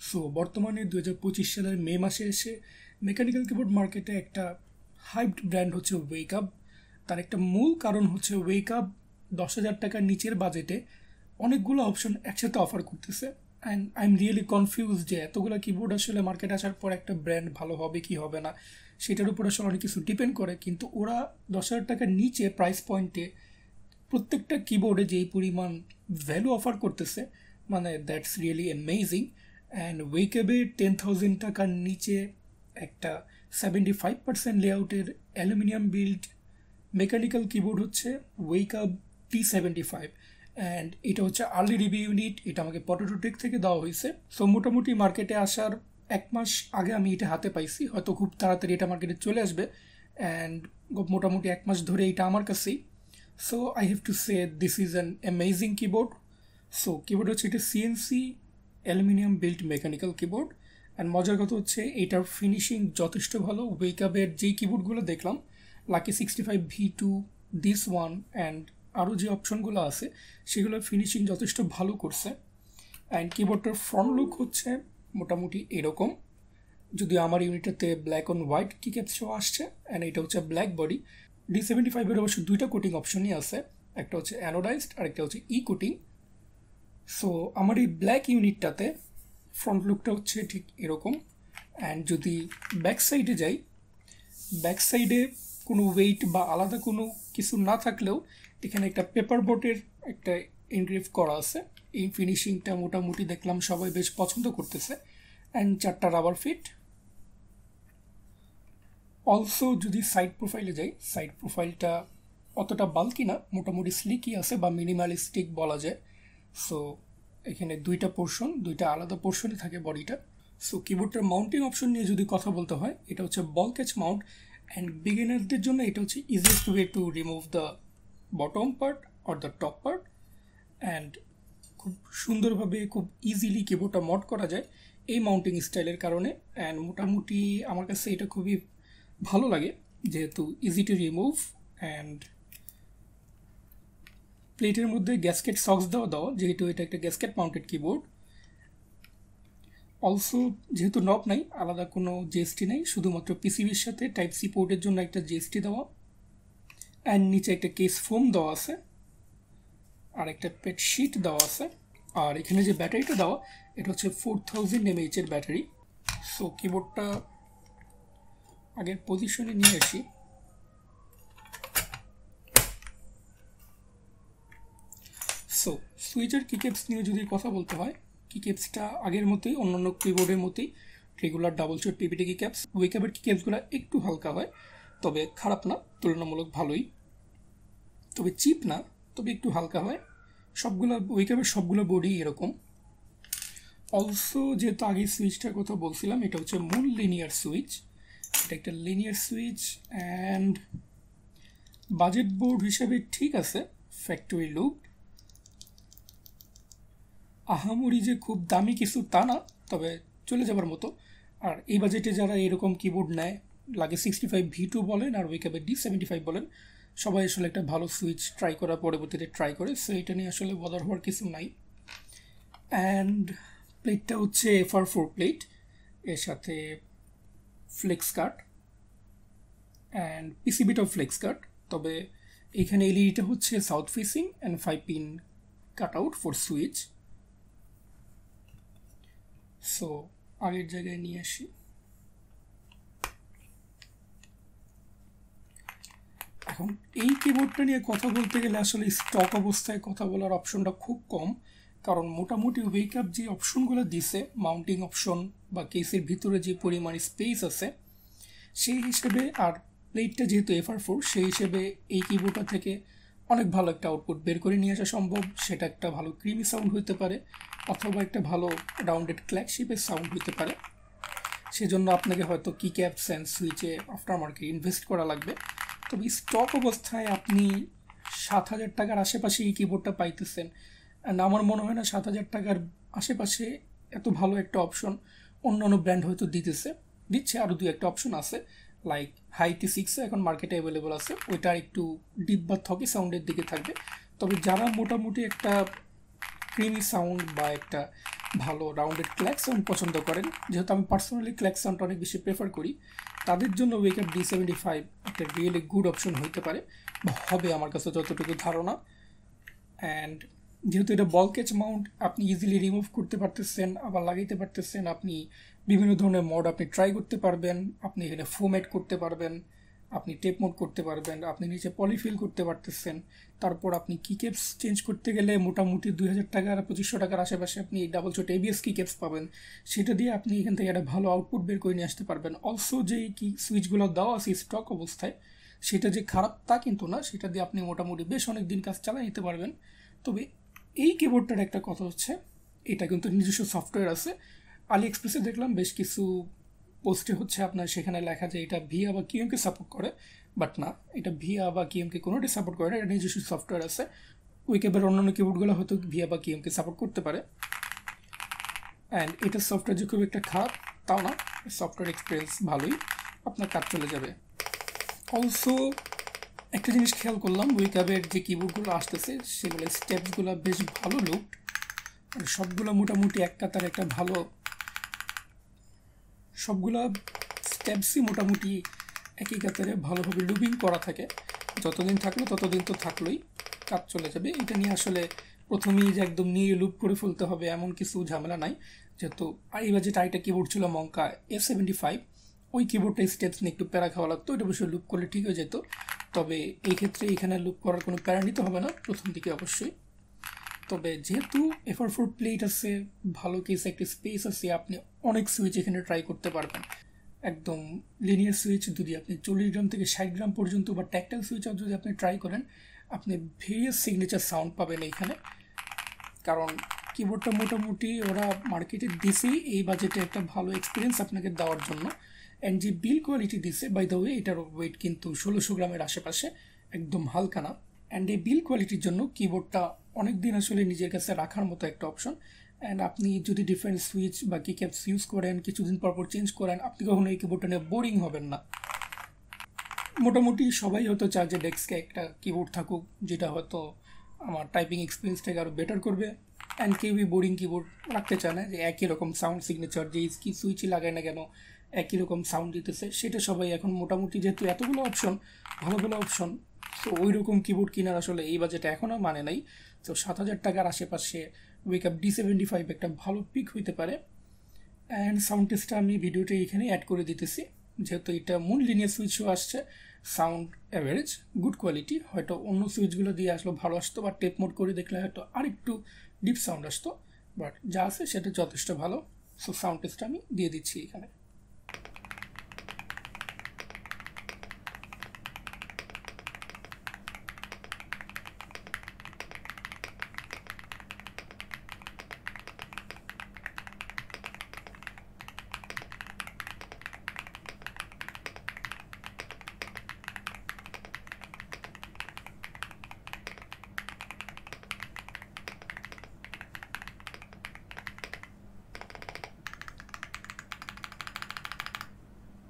So বর্তমানে 2025 সালের মে মাসে এসে মেকানিক্যাল কিবোর্ড মার্কেটে একটা হাইপড ব্র্যান্ড হচ্ছে ওয়েক আপ। তার একটা মূল কারণ হচ্ছে ওয়েক আপ 10,000 টাকার নিচের বাজেটে অনেকগুলো অপশন একসাথে অফার করতেছে। And I am really confuse যে এতগুলো কিবোর্ড আসলে মার্কেটে আসার পর একটা ব্র্যান্ড ভালো হবে কি হবে না সেটার উপর আসলে অনেক কিছু ডিপেন্ড করে। কিন্তু ওরা 10,000 টাকার নিচে প্রাইস পয়েন্টে প্রত্যেকটা কিবোর্ডে যেই পরিমাণ ভ্যালু অফার করতেছে, মানে দ্যাটস রিয়েলি অ্যামেজিং। অ্যান্ড ওয়েকআপে 10,000 টাকার নিচে একটা 75% লেআউটের অ্যালুমিনিয়াম বিল্ড মেকানিক্যাল কিবোর্ড হচ্ছে ওয়েকআপ T75। অ্যান্ড এটা হচ্ছে আর্লি রিভিউ ইউনিট, এটা আমাকে পটেটোটেক থেকে দেওয়া হয়েছে। সো মোটামুটি মার্কেটে আসার 1 মাস আগে আমি এটা হাতে পাইছি, হয়তো খুব তাড়াতাড়ি এটা মার্কেটে চলে আসবে। অ্যান্ড মোটামুটি 1 মাস ধরে এটা আমার কাছেই। So I have to say this is an amazing keyboard. So keyboard হচ্ছে এটা CNC aluminium build mechanical keyboard. And মজার কথা হচ্ছে এটার ফিনিশিং যথেষ্ট ভালো। ওয়েকআপের যেই কিবোর্ডগুলো দেখলাম, lucky 65V2, this one and আরও যে অপশনগুলো আছে সেগুলোর ফিনিশিং যথেষ্ট ভালো করছে। অ্যান্ড কিবোর্ডটার ফ্রন্ট লুক হচ্ছে মোটামুটি এরকম, যদি আমার ইউনিটটাতে ব্ল্যাক অন হোয়াইট কিক্যাপস সহ আসছে। অ্যান্ড এটা হচ্ছে ব্ল্যাক বডি। D75-এর অবশ্য দুইটা কোটিং অপশনই আছে, একটা হচ্ছে অ্যানোডাইজড আর একটা হচ্ছে ই কোটিং। সো আমার এই ব্ল্যাক ইউনিটটাতে ফ্রন্ট লুকটা হচ্ছে ঠিক এরকম। অ্যান্ড যদি ব্যাক সাইডে যাই, ব্যাক সাইডে কোনো ওয়েট বা আলাদা কোনো কিছু না থাকলেও এখানে একটা পেপার বোর্ডের একটা এনগ্রেভ করা আছে। এই ফিনিশিংটা মোটামুটি দেখলাম সবাই বেশ পছন্দ করতেছে। অ্যান্ড 4টা রাবার ফিট। অলসো যদি সাইড প্রোফাইলে যাই, সাইড প্রোফাইলটা অতটা বাল্কি না, মোটামুটি স্লিকই আছে বা মিনিমালিস্টিক বলা যায়। সো এখানে দুইটা আলাদা পোর্শনে থাকে বডিটা। সো কিবোর্ডটার মাউন্টিং অপশন নিয়ে যদি কথা বলতে হয়, এটা হচ্ছে বল ক্যাচ মাউন্ট। অ্যান্ড বিগিনারদের জন্য এটা হচ্ছে easiest way to remove the bottom part or the top part. And খুব সুন্দরভাবে খুব ইজিলি কিবোর্ডটা মড করা যায় এই মাউন্টিং স্টাইলের কারণে। অ্যান্ড মোটামুটি আমার কাছে এটা খুবই ভালো লাগে যেহেতু ইজি টু রিমুভ। অ্যান্ড প্লেটের মধ্যে গ্যাসকেট সক্স দেওয়া যেহেতু এটা একটা গ্যাসকেট মাউন্টেড কিবোর্ড। অলসো যেহেতু নব নাই, আলাদা কোনো জিএসটি নেই, শুধুমাত্র পিসিবির সাথে টাইপ সি পোর্টের জন্য একটা জিএসটি দেওয়া। অ্যান্ড নিচে একটা কেস ফোম দেওয়া আছে আর একটা পেট শিট দেওয়া আছে। আর এখানে যে ব্যাটারিটা দেওয়া, এটা হচ্ছে 4000 mAh এর ব্যাটারি। সো কিবোর্ডটা আগের পজিশনে নিয়ে আসি। সো সুইচের কিক্যাপস নিয়ে যদি কথা বলতে হয়, কিক্যাপসটা আগের মতোই, অন্যান্য কিবোর্ডের মতোই রেগুলার ডাবল শট পিপিটি কিক্যাপস। ওয়েকআপের কিক্যাপসগুলো একটু হালকা হয়, তবে খারাপ না, তুলনামূলক ভালোই। তবে চিপ না, তবে একটু হালকা হয়। ওয়েকআপের সবগুলো বোর্ডই এরকম। অলসো যেহেতু আগে সুইচটার কথা বলছিলাম, এটা হচ্ছে মূল লিনিয়ার সুইচ। এটা একটা linear switch. And budget board হিসেবে ঠিক আছে, ফ্যাক্টরি লুক। আহামরি যে খুব দামি কিছু তা না, তবে চলে যাবার মতো। আর এই বাজেটে যারা এরকম কিবোর্ড নেয়, লাগে 65V2 বলেন আর ওয়েকআপের D75 বলেন, সবাই আসলে একটা ভালো সুইচ ট্রাই করার পরবর্তীতে ট্রাই করে। সো এটা নিয়ে আসলে বদার হওয়ার কিছু নাই। অ্যান্ড প্লেটটা হচ্ছে FR4 প্লেট, এর সাথে ফ্লেক্স কাট অ্যান্ড পিসিবিটাও ফ্লেক্স কাট। তবে এখানে এলইডিটা হচ্ছে south facing and 5 pin cut out for switch. So আগের জায়গায় নিয়ে আসি। এখন এই কিবোর্ডটা নিয়ে কথা বলতে গেলে আসলে স্টক অবস্থায় কথা বলার অপশনটা খুব কম, কারণ মোটামুটি ওয়েকআপ যে অপশনগুলো দিছে, মাউন্টিং অপশন বা কেসের ভিতরে যে পরিমাণ স্পেস আছে সেই হিসেবে, আর প্লেটটা যেহেতু FR4, সেই হিসেবে এই কিবোর্ডটা থেকে অনেক ভালো একটা আউটপুট বের করে নিয়ে আসা সম্ভব। সেটা একটা ভালো ক্রিমি সাউন্ড হতে পারে অথবা একটা ভালো রাউন্ডেড ক্ল্যাক শেপের সাউন্ড হতে পারে। সেজন্য আপনাকে হয়তো কিক্যাপস অ্যান্ড সুইচে আফটার মার্কেট ইনভেস্ট করা লাগবে। তবে স্টক অবস্থায় আপনি 7,000 টাকার আশেপাশে এই কিবোর্ডটা পাইতেছেন। অ্যান্ড আমার মনে হয় না 7,000 টাকার আশেপাশে এত ভালো একটা অপশন অন্যান্য ব্র্যান্ড হয়তো দিচ্ছে। আরও 2-1টা অপশন আছে, লাইক Hi-T6 এখন মার্কেটে অ্যাভেলেবল আছে, ওইটা একটু ডিপ বা থকি সাউন্ডের দিকে থাকবে। তবে যারা মোটামুটি একটা ক্রিমি সাউন্ড বা একটা ভালো রাউন্ডেড ক্ল্যাক সাউন্ড পছন্দ করেন, যেহেতু আমি পার্সোনালি ক্ল্যাক সাউন্ড অনেক বেশি প্রেফার করি, তাদের জন্য ওয়েকআপ D75 একটা রিয়েলি গুড অপশন হতে পারে বা হবে আমার কাছে যতটুকু ধারণা। অ্যান্ড যেহেতু এটা বল ক্যাচ মাউন্ট, আপনি ইজিলি রিমুভ করতে পারতেছেন, আবার লাগাইতে পারতেছেন, আপনি বিভিন্ন ধরনের মোড আপনি ট্রাই করতে পারবেন, আপনি এখানে ফোম অ্যাড করতে পারবেন, আপনি টেপ মোড করতে পারবেন, আপনি নিচে পলিফিল করতে পারতেছেন। তারপর আপনি কিক্যাপস চেঞ্জ করতে গেলে মোটামুটি 2000 টাকা আর 2500 টাকার আশেপাশে আপনি ডাবল শট ABS কিক্যাপস পাবেন, সেটা দিয়ে আপনি এখান থেকে একটা ভালো আউটপুট বের করে নিয়ে আসতে পারবেন। অলসো যে কি সুইচগুলো দেওয়া আছে স্টক অবস্থায়, সেটা যে খারাপ তা কিন্তু না, সেটা দিয়ে আপনি মোটামুটি বেশ অনেক দিন কাজ চালিয়ে নিতে পারবেন। তবে এই কিবোর্ডটার একটা কথা হচ্ছে, এটা কিন্তু নিজস্ব সফটওয়্যার আছে। আলি এক্সপ্রেসে দেখলাম বেশ কিছু পোস্টে হচ্ছে আপনার সেখানে লেখা যে এটা ভিয়া বা কিএমকে সাপোর্ট করে, বাট না, এটা ভিয়া বা কিএমকে কোনোটাই সাপোর্ট করে না, এটা নিজস্ব সফটওয়্যার আছে। উইকেবের অন্যান্য কিবোর্ডগুলো হয়তো ভিয়া বা কিএমকে সাপোর্ট করতে পারে। অ্যান্ড এটার সফটওয়্যার যে খুব একটা খারাপ তাও না, সফটওয়্যার এক্সপিরিয়েন্স ভালোই, আপনার কাজ চলে যাবে। অলসো একটা জিনিস খেয়াল করলাম, উইকেবের যে কিবোর্ডগুলো আসতেছে সেগুলো স্টেপসগুলো বেশ ভালো লুকড, সবগুলো মোটামুটি এক কাতার একটা ভালো, সবগুলা স্টেপসই মোটামুটি একই কাতারে ভালোভাবে লুবিং করা থাকে। যতদিন থাকলো ততদিন তো থাকলোই, কাজ চলে যাবে। এটা নিয়ে আসলে প্রথমেই যে একদম নিয়ে লুপ করে ফেলতে হবে এমন কিছু ঝামেলা নাই, যেহেতু এই বাজেট আরেকটা কিবোর্ড ছিল মঙ্কা F75, ওই কিবোর্ডটা স্টেপস নিয়ে একটু প্যারা খাওয়া লাগতো, এটা অবশ্যই লুপ করলে ঠিক হয়ে যেত। তবে এই ক্ষেত্রে এখানে লুপ করার কোনো প্যারা নিতে হবে না প্রথম দিকে অবশ্যই। তবে যেহেতু FR4 প্লেট আছে, ভালো কেস একটা স্পেস আছে, আপনি অনেক সুইচ এখানে ট্রাই করতে পারবেন। একদম লিনিয়ার সুইচ যদি আপনি 40 গ্রাম থেকে 60 গ্রাম পর্যন্ত বা ট্যাকটাইল সুইচ যদি আপনি ট্রাই করেন, আপনি ভেরিয়াস সিগনেচার সাউন্ড পাবেন এইখানে। কারণ কিবোর্ডটা মোটামুটি ওরা মার্কেটে দিছে এই বাজেটে একটা ভালো এক্সপিরিয়েন্স আপনাকে দেওয়ার জন্য। অ্যান্ড যে বিল কোয়ালিটি দিছে, বাই দ্য ওয়ে এটার ওয়েট কিন্তু 1600 গ্রামের আশেপাশে, একদম হালকা না। অ্যান্ড এই বিল কোয়ালিটির জন্য কিবোর্ডটা অনেক দিন আসলে নিজের কাছে রাখার মতো একটা অপশন। অ্যান্ড আপনি যদি ডিফারেন্ট সুইচ বা কিক্যাপস ইউজ করেন, কিছুদিন পর চেঞ্জ করেন, আপনি কখনো এই কিবোর্ডটা নিয়ে বোরিং হবেন না। মোটামুটি সবাই হয়তো চায় যে ডেস্কে একটা কিবোর্ড থাকুক যেটা হয়তো আমার টাইপিং এক্সপিরিয়েন্সটাকে আরও বেটার করবে। অ্যান্ড কেউই বোরিং কিবোর্ড রাখতে চায় না, যে একই রকম সাউন্ড সিগনেচার, যে কি সুইচই লাগায় না কেন একই রকম সাউন্ড দিতেছে, সেটা সবাই এখন মোটামুটি, যেহেতু এতগুলো অপশন, ভালো ভালো অপশন, তো ওই রকম কিবোর্ড কেনার আসলে এই বাজেটে এখনও মানে নাই। তো 7000 টাকার আশেপাশে ওয়েকআপ D75 একটা ভালো পিক হইতে পারে। অ্যান্ড সাউন্ড টেস্টটা আমি ভিডিওটা এখানে অ্যাড করে দিতেছি, যেহেতু এটা মূল লিনিয়ার সুইচও আসছে। সাউন্ড অ্যাভারেজ গুড কোয়ালিটি, হয়তো অন্য সুইচগুলো দিয়ে আসলে ভালো আসতো, বা টেপ মোড করে দেখলে হয়তো আরেকটু ডিপ সাউন্ড আসতো, বাট যা আছে সেটা যথেষ্ট ভালো। সো সাউন্ড টেস্টটা আমি দিয়ে দিচ্ছি এখানে।